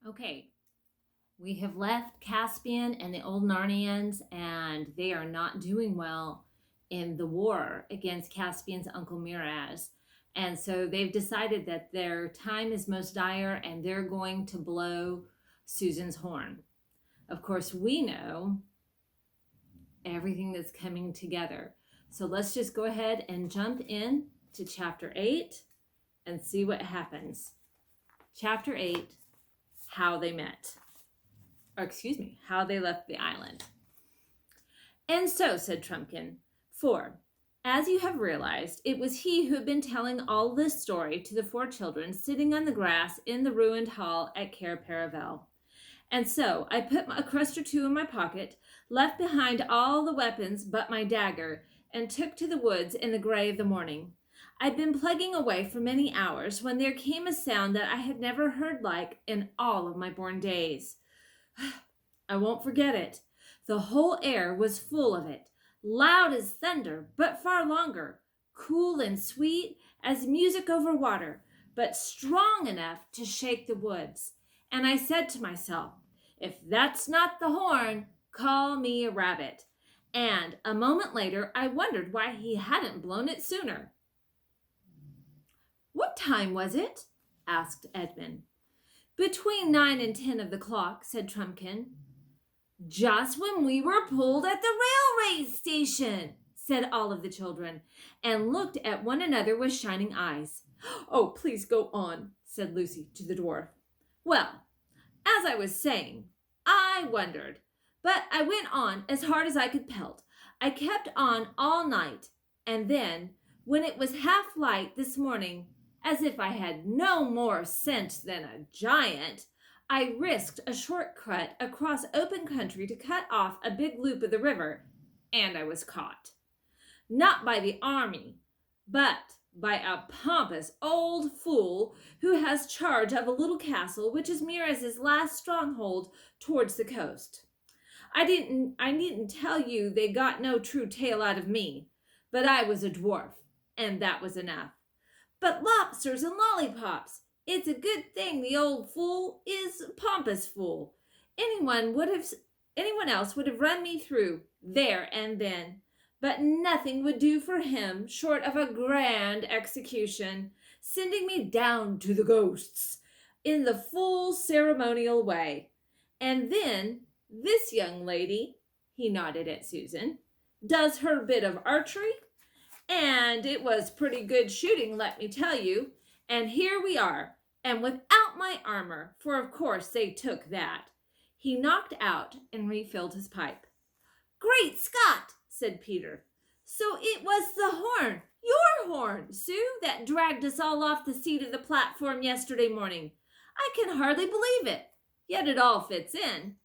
Okay, we have left Caspian and the old Narnians, and they are not doing well in the war against Caspian's uncle Miraz. And so they've decided that their time is most dire and they're going to blow Susan's horn. Of course, we know everything that's coming together. So let's just go ahead and jump in to chapter 8 and see what happens. Chapter 8, How They Met. Or excuse me, how they left the island. And so, said Trumpkin, for, as you have realized, it was he who had been telling all this story to the 4 children sitting on the grass in the ruined hall at Cair Paravel. And so I put a crust or 2 in my pocket, left behind all the weapons but my dagger, and took to the woods in the gray of the morning. I'd been plugging away for many hours when there came a sound that I had never heard like in all of my born days. I won't forget it. The whole air was full of it, loud as thunder, but far longer, cool and sweet as music over water, but strong enough to shake the woods. And I said to myself, if that's not the horn, call me a rabbit. And a moment later, I wondered why he hadn't blown it sooner. What time was it? Asked Edmund. Between 9 and 10 of the clock, said Trumpkin. Just when we were pulled at the railway station, said all of the children, and looked at one another with shining eyes. Oh, please go on, said Lucy to the dwarf. Well, as I was saying, I wondered, but I went on as hard as I could pelt. I kept on all night, and then, when it was half light this morning, as if I had no more sense than a giant, I risked a shortcut across open country to cut off a big loop of the river, and I was caught. Not by the army, but by a pompous old fool who has charge of a little castle which is Miraz's last stronghold towards the coast. I needn't tell you they got no true tale out of me, but I was a dwarf, and that was enough. But lobsters and lollipops, it's a good thing the old fool is a pompous fool. Anyone else would have run me through there and then. But nothing would do for him short of a grand execution, sending me down to the ghosts in the full ceremonial way. And then this young lady, he nodded at Susan, does her bit of archery, and it was pretty good shooting, let me tell you. And here we are, and without my armor, for of course they took that. He knocked out and refilled his pipe. Great Scott, said Peter. So it was the horn, your horn, Sue, that dragged us all off the seat of the platform yesterday morning. I can hardly believe it, yet it all fits in.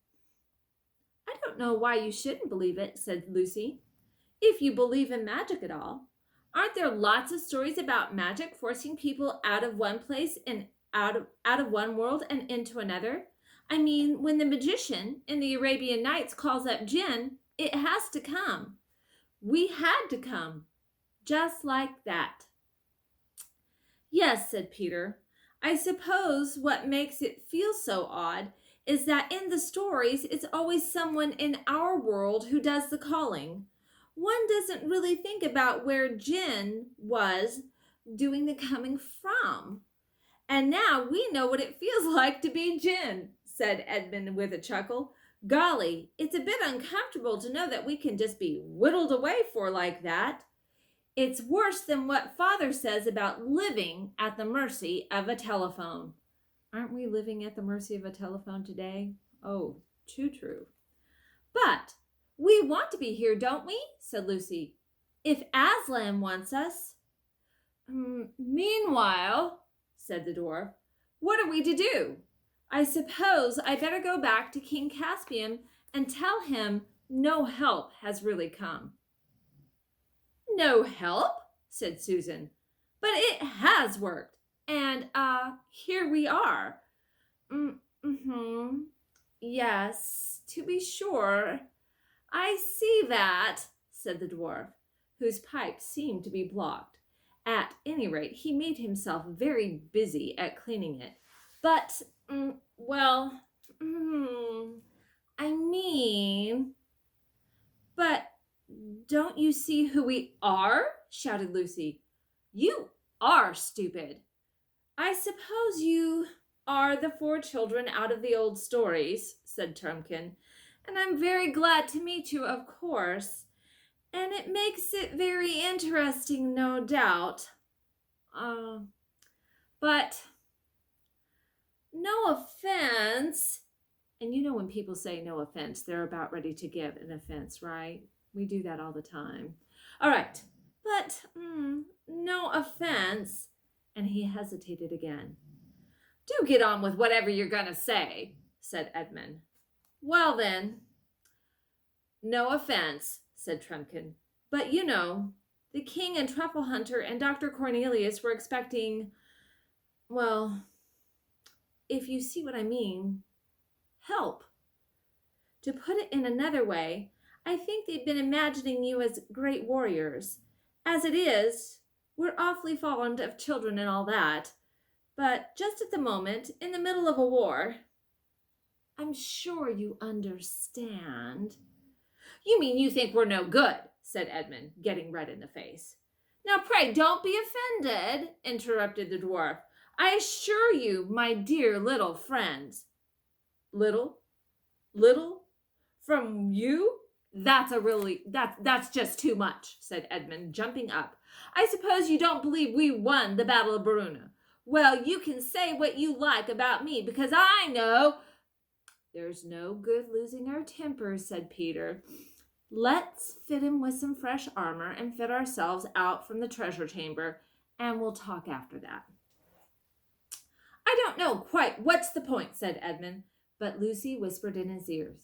I don't know why you shouldn't believe it, said Lucy. If you believe in magic at all. Aren't there lots of stories about magic forcing people out of one place and out of one world and into another? I mean, when the magician in the Arabian Nights calls up Jinn, it has to come. We had to come, just like that. Yes, said Peter. I suppose what makes it feel so odd is that in the stories it's always someone in our world who does the calling. One doesn't really think about where Jinn was doing the coming from. And now we know what it feels like to be Jinn, said Edmund with a chuckle. Golly, it's a bit uncomfortable to know that we can just be whittled away for like that. It's worse than what Father says about living at the mercy of a telephone. Aren't we living at the mercy of a telephone today? Oh, too true. But we want to be here, don't we? Said Lucy. If Aslan wants us. Meanwhile, said the dwarf, what are we to do? I suppose I better go back to King Caspian and tell him no help has really come. No help, said Susan, but it has worked, and here we are. Yes, to be sure. I see that, said the dwarf, whose pipe seemed to be blocked. At any rate, he made himself very busy at cleaning it. But Well, I mean, but don't you see who we are? Shouted Lucy. You are stupid. I suppose you are the four children out of the old stories, said Trumpkin, and I'm very glad to meet you, of course. And it makes it very interesting, no doubt. But no offense. And you know when people say no offense, they're about ready to give an offense, right? We do that all the time. All right, but no offense. And he hesitated again. Do get on with whatever you're going to say, said Edmund. Well then, no offense, said Trumpkin. But you know, the king and Truffle Hunter and Dr. Cornelius were expecting, well, if you see what I mean, help. To put it in another way, I think they've been imagining you as great warriors. As it is, we're awfully fond of children and all that, but just at the moment, in the middle of a war, I'm sure you understand. You mean you think we're no good, said Edmund, getting red in the face. Now pray don't be offended, interrupted the dwarf. I assure you, my dear little friends. Little? From you? That's just too much, said Edmund, jumping up. I suppose you don't believe we won the Battle of Verona. Well, you can say what you like about me, because I know. There's no good losing our tempers, said Peter. Let's fit him with some fresh armor and fit ourselves out from the treasure chamber, and we'll talk after that. I don't know quite what's the point, said Edmund, but Lucy whispered in his ears.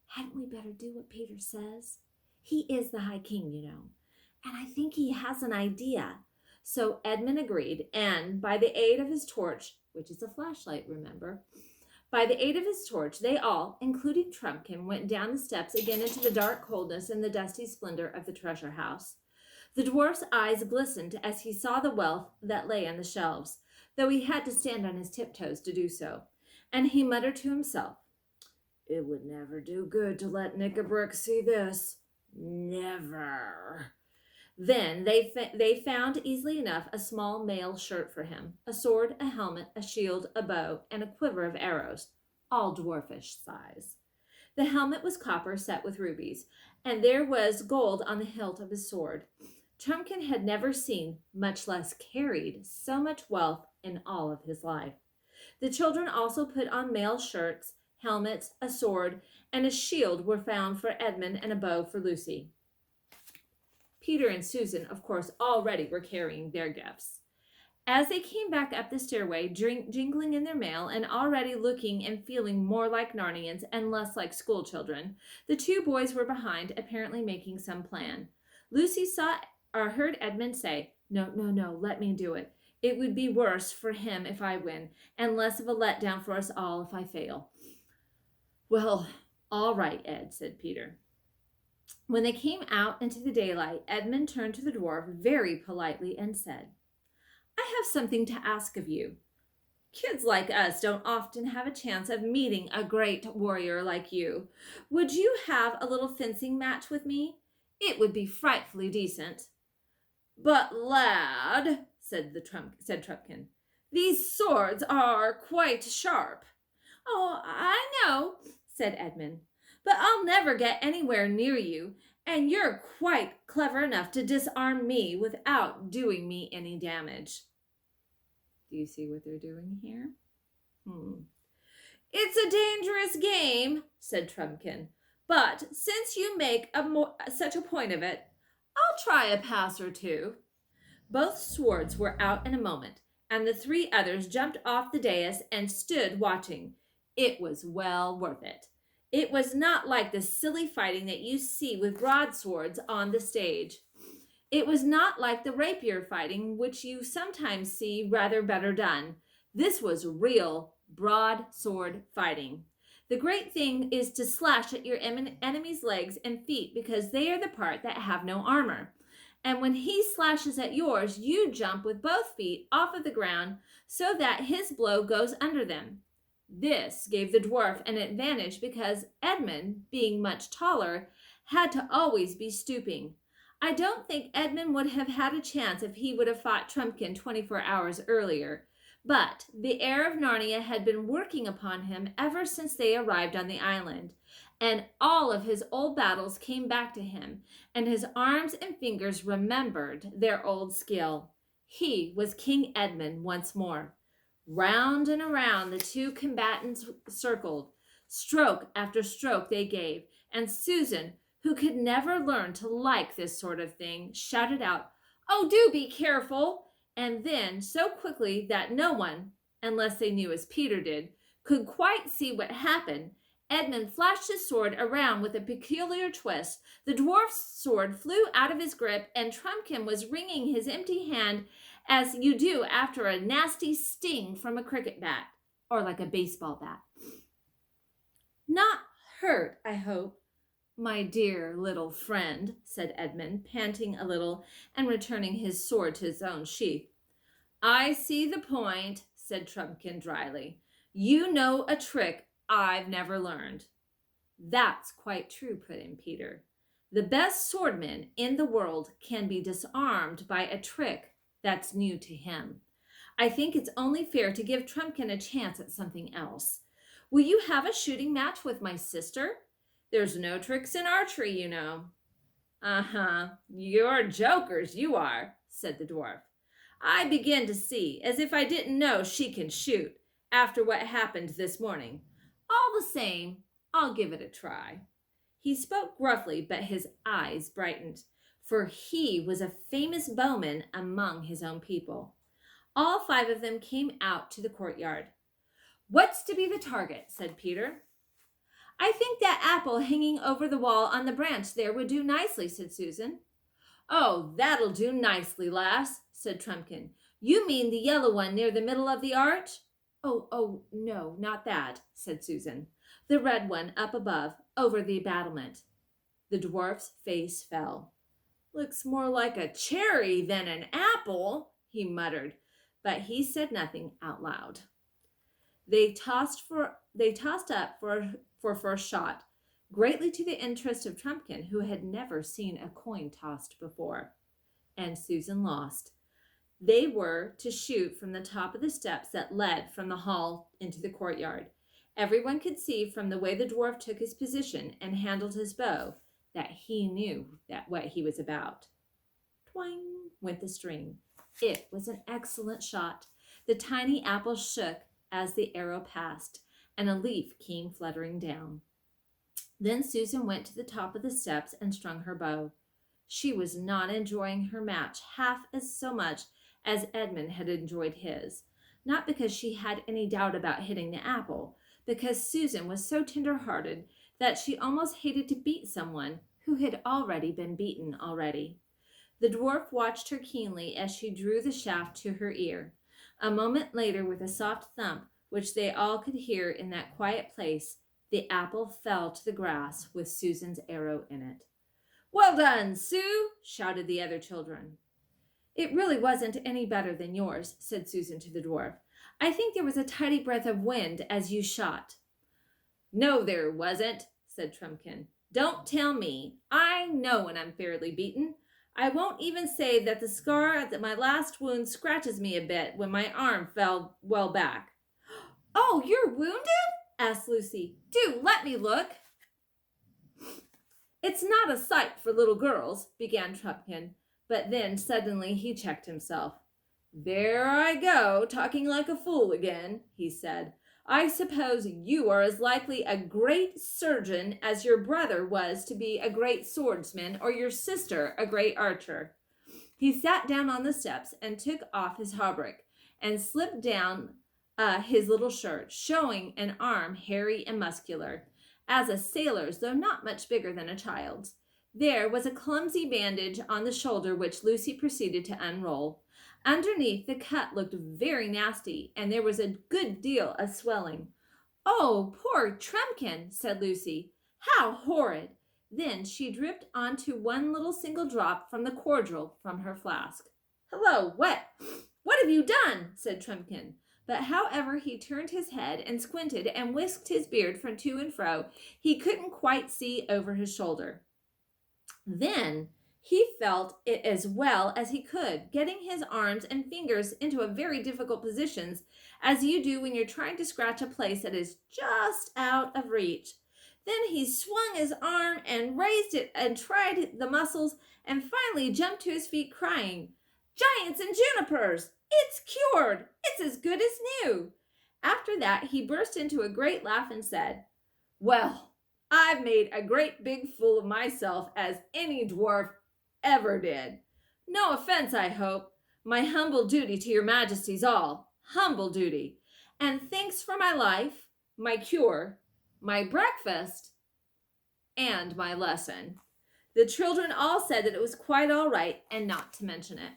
Hadn't we better do what Peter says? He is the High King, you know, and I think he has an idea. So Edmund agreed, and by the aid of his torch, which is a flashlight, remember, by the aid of his torch, they all, including Trumpkin, went down the steps again into the dark coldness and the dusty splendor of the treasure house. The dwarf's eyes glistened as he saw the wealth that lay on the shelves, though he had to stand on his tiptoes to do so, and he muttered to himself, It would never do good to let Knickerbrick see this. Never. Then they found easily enough a small mail shirt for him, a sword, a helmet, a shield, a bow, and a quiver of arrows, all dwarfish size. The helmet was copper set with rubies, and there was gold on the hilt of his sword. Trumpkin had never seen, much less carried, so much wealth in all of his life. The children also put on mail shirts, helmets, a sword, and a shield were found for Edmund and a bow for Lucy. Peter and Susan, of course, already were carrying their gifts. As they came back up the stairway, jingling in their mail and already looking and feeling more like Narnians and less like schoolchildren, the two boys were behind, apparently making some plan. Lucy heard Edmund say, No, let me do it. It would be worse for him if I win, and less of a letdown for us all if I fail. Well, all right, Ed, said Peter. When they came out into the daylight, Edmund turned to the dwarf very politely and said, I have something to ask of you. Kids like us don't often have a chance of meeting a great warrior like you. Would you have a little fencing match with me? It would be frightfully decent. But, lad, said Trumpkin, these swords are quite sharp. Oh, I know, said Edmund, but I'll never get anywhere near you, and you're quite clever enough to disarm me without doing me any damage. Do you see what they're doing here? It's a dangerous game, said Trumpkin, but since you make such a point of it, I'll try a pass or two. Both swords were out in a moment, and the three others jumped off the dais and stood watching. It was well worth it. It was not like the silly fighting that you see with broadswords on the stage. It was not like the rapier fighting, which you sometimes see rather better done. This was real broadsword fighting. The great thing is to slash at your enemy's legs and feet because they are the part that have no armor. And when he slashes at yours, you jump with both feet off of the ground so that his blow goes under them. This gave the dwarf an advantage because Edmund, being much taller, had to always be stooping. I don't think Edmund would have had a chance if he would have fought Trumpkin 24 hours earlier, but the heir of Narnia had been working upon him ever since they arrived on the island, and all of his old battles came back to him, and his arms and fingers remembered their old skill. He was King Edmund once more. Round and around the two combatants circled. Stroke after stroke they gave, and Susan, who could never learn to like this sort of thing, shouted out, "Oh, do be careful!" And then, so quickly that no one, unless they knew as Peter did, could quite see what happened, Edmund flashed his sword around with a peculiar twist. The dwarf's sword flew out of his grip, and Trumpkin was wringing his empty hand as you do after a nasty sting from a cricket bat, or like a baseball bat. "Not hurt, I hope, my dear little friend," said Edmund, panting a little and returning his sword to its own sheath. "I see the point," said Trumpkin dryly. "You know a trick I've never learned." "That's quite true," put in Peter. "The best swordman in the world can be disarmed by a trick that's new to him. I think it's only fair to give Trumpkin a chance at something else. Will you have a shooting match with my sister? There's no tricks in archery, you know." "Uh-huh, you're jokers, you are," said the dwarf. "I begin to see as if I didn't know she can shoot, after what happened this morning. All the same, I'll give it a try." He spoke gruffly, but his eyes brightened, for he was a famous bowman among his own people. All 5 of them came out to the courtyard. "What's to be the target?" said Peter. "I think that apple hanging over the wall on the branch there would do nicely," said Susan. "Oh, that'll do nicely, lass," said Trumpkin. "You mean the yellow one near the middle of the arch?" Oh, no, not that," said Susan. "The red one up above, over the battlement." The dwarf's face fell. "Looks more like a cherry than an apple," he muttered, but he said nothing out loud. They tossed up for first shot, greatly to the interest of Trumpkin, who had never seen a coin tossed before. And Susan lost. They were to shoot from the top of the steps that led from the hall into the courtyard. Everyone could see from the way the dwarf took his position and handled his bow that he knew what he was about. Twang went the string. It was an excellent shot. The tiny apple shook as the arrow passed, and a leaf came fluttering down. Then Susan went to the top of the steps and strung her bow. She was not enjoying her match half as so much as Edmund had enjoyed his, not because she had any doubt about hitting the apple, because Susan was so tender-hearted that she almost hated to beat someone who had already been beaten already. The dwarf watched her keenly as she drew the shaft to her ear. A moment later, with a soft thump, which they all could hear in that quiet place, the apple fell to the grass with Susan's arrow in it. "Well done, Sue!" shouted the other children. "It really wasn't any better than yours," said Susan to the dwarf. "I think there was a tidy breath of wind as you shot." "No, there wasn't," said Trumpkin. "Don't tell me. I know when I'm fairly beaten. I won't even say that the scar at my last wound scratches me a bit when my arm fell well back." "Oh, you're wounded?" asked Lucy. "Do let me look." "It's not a sight for little girls," began Trumpkin, but then suddenly he checked himself. "There I go, talking like a fool again," he said. "I suppose you are as likely a great surgeon as your brother was to be a great swordsman, or your sister a great archer." He sat down on the steps and took off his hauberk and slipped down his little shirt, showing an arm hairy and muscular, as a sailor's, though not much bigger than a child's. There was a clumsy bandage on the shoulder which Lucy proceeded to unroll. Underneath, the cut looked very nasty, and there was a good deal of swelling. "Oh, poor Trumpkin," said Lucy. "How horrid!" Then she dripped onto one little single drop from the cordial from her flask. "Hello, what have you done?" said Trumpkin. But however he turned his head and squinted and whisked his beard from to and fro, he couldn't quite see over his shoulder. Then he felt it as well as he could, getting his arms and fingers into a very difficult positions, as you do when you're trying to scratch a place that is just out of reach. Then he swung his arm and raised it and tried the muscles, and finally jumped to his feet, crying, "Giants and junipers! It's cured! It's as good as new!" After that he burst into a great laugh and said, "Well, I've made a great big fool of myself, as any dwarf ever did. No offense, I hope. My humble duty to your majesties all. Humble duty. And thanks for my life, my cure, my breakfast, and my lesson." The children all said that it was quite all right and not to mention it.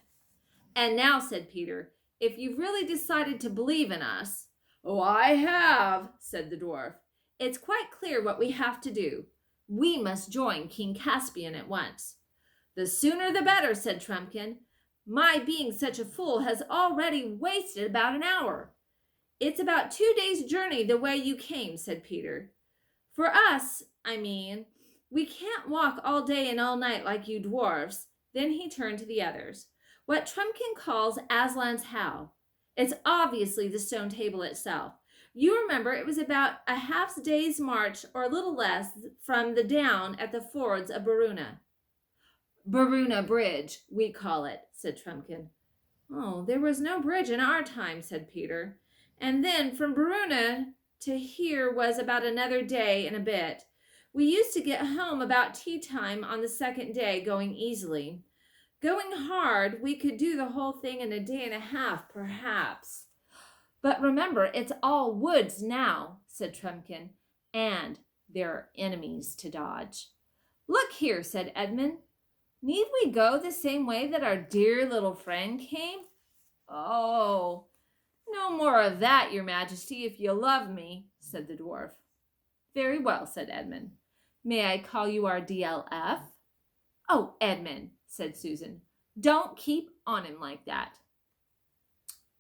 "And now," said Peter, "if you've really decided to believe in us—" "Oh, I have," said the dwarf. "It's quite clear what we have to do. We must join King Caspian at once." "The sooner the better," said Trumpkin. "My being such a fool has already wasted about an hour." "It's about 2 days' journey the way you came," said Peter. "For us, I mean. We can't walk all day and all night like you dwarfs." Then he turned to the others. "What Trumpkin calls Aslan's How. It's obviously the stone table itself. You remember it was about a half day's march or a little less from the down at the fords of Baruna." "Baruna Bridge, we call it," said Trumpkin. "Oh, there was no bridge in our time," said Peter. "And then from Baruna to here was about another day and a bit. We used to get home about tea time on the second day, going easily. Going hard, we could do the whole thing in a day and a half, perhaps." "But remember, it's all woods now," said Trumpkin, "and there are enemies to dodge." "Look here," said Edmund. "Need we go the same way that our dear little friend came?" "Oh, no more of that, your majesty, if you love me," said the dwarf. "Very well," said Edmund. "May I call you our DLF?" "Oh, Edmund," said Susan, "don't keep on him like that."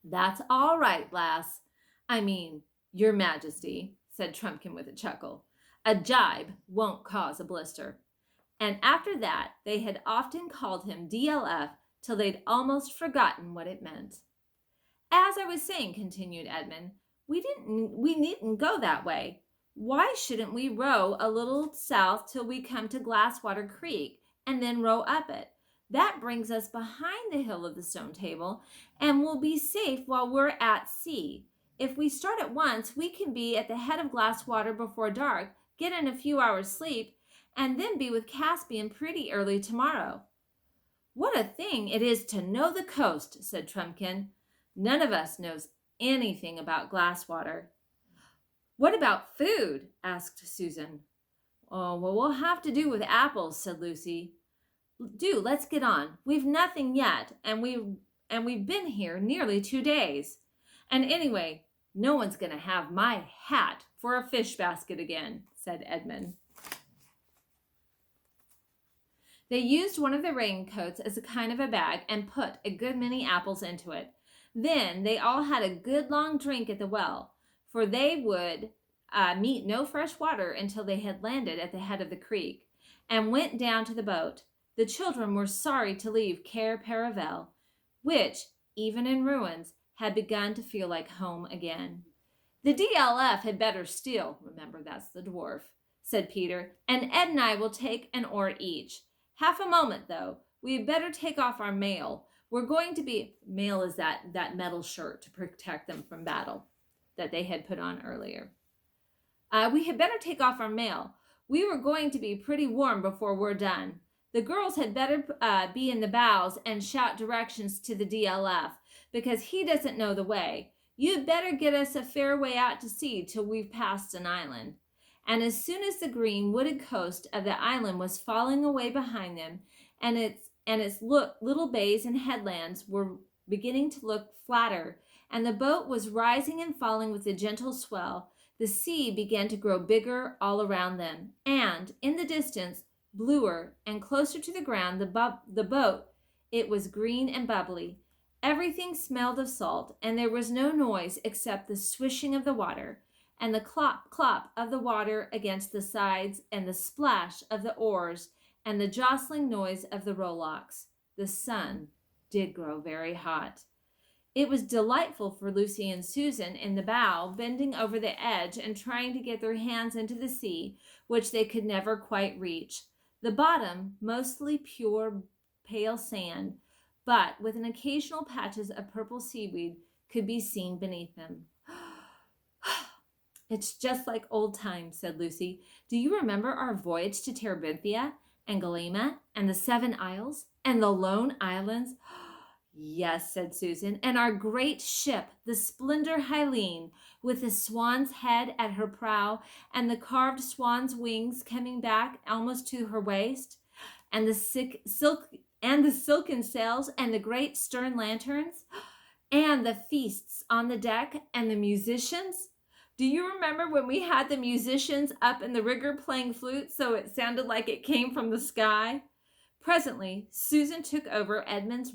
"That's all right, lass. I mean, your majesty," said Trumpkin with a chuckle. "A jibe won't cause a blister." And after that, they had often called him DLF till they'd almost forgotten what it meant. "As I was saying," continued Edmund, we needn't go that way. Why shouldn't we row a little south till we come to Glasswater Creek, and then row up it? That brings us behind the hill of the stone table, and we'll be safe while we're at sea. If we start at once, we can be at the head of Glasswater before dark, get in a few hours' sleep, and then be with Caspian pretty early tomorrow." "What a thing it is to know the coast," said Trumpkin. "None of us knows anything about Glasswater." "What about food?" asked Susan. "Oh, well, we'll have to do with apples," said Lucy. Let's get on. We've nothing yet, and we've been here nearly 2 days. And anyway, no one's going to have my hat for a fish basket again," said Edmund. They used one of the raincoats as a kind of a bag and put a good many apples into it. Then they all had a good long drink at the well, for they would meet no fresh water until they had landed at the head of the creek, and went down to the boat. The children were sorry to leave Cair Paravel, which, even in ruins, had begun to feel like home again. "The DLF had better steal," remember that's the dwarf, said Peter, "and Ed and I will take an oar each. Half a moment, though. We had better take off our mail. We're going to be—" Mail is that metal shirt to protect them from battle that they had put on earlier. "We had better take off our mail. We were going to be pretty warm before we're done. The girls had better be in the bows and shout directions to the DLF, because he doesn't know the way. You'd better get us a fair way out to sea till we've passed an island." And as soon as the green wooded coast of the island was falling away behind them, and its little bays and headlands were beginning to look flatter, and the boat was rising and falling with a gentle swell, the sea began to grow bigger all around them, and in the distance, bluer and closer to the ground, the boat, it was green and bubbly, Everything smelled of salt, and there was no noise except the swishing of the water, and the clop clop of the water against the sides, and the splash of the oars, and the jostling noise of the rowlocks. The sun did grow very hot. It was delightful for Lucy and Susan in the bow, bending over the edge and trying to get their hands into the sea, which they could never quite reach. The bottom, mostly pure pale sand, but with an occasional patches of purple seaweed, could be seen beneath them. It's just like old times, said Lucy. Do you remember our voyage to Terabithia and Galema and the 7 Isles and the Lone Islands? Yes, said Susan, and our great ship, the Splendor Hyline, with the swan's head at her prow and the carved swan's wings coming back almost to her waist, and the silken sails and the great stern lanterns, and the feasts on the deck and the musicians. Do you remember when we had the musicians up in the rigger playing flute so it sounded like it came from the sky? Presently, Susan took over Edmund's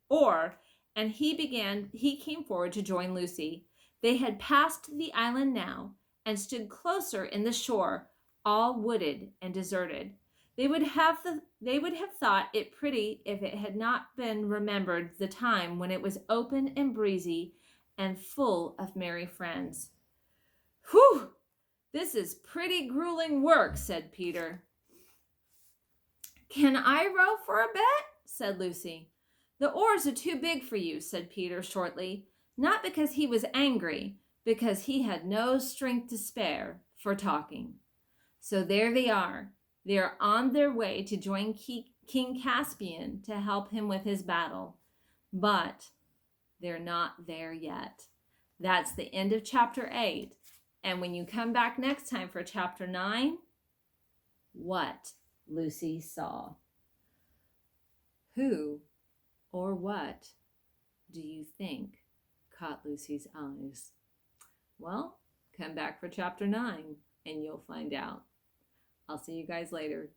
oar, and he came forward to join Lucy. They had passed the island now, and stood closer in the shore, all wooded and deserted. They would have thought it pretty if it had not been remembered the time when it was open and breezy and full of merry friends. Whew! This is pretty grueling work, said Peter. Can I row for a bit? Said Lucy. The oars are too big for you, said Peter shortly, not because he was angry, because he had no strength to spare for talking. So there they are. They are on their way to join King Caspian to help him with his battle. But they're not there yet. That's the end of chapter 8. And when you come back next time for chapter 9, what Lucy saw. Who or what do you think caught Lucy's eyes? Well, come back for chapter 9 and you'll find out. I'll see you guys later.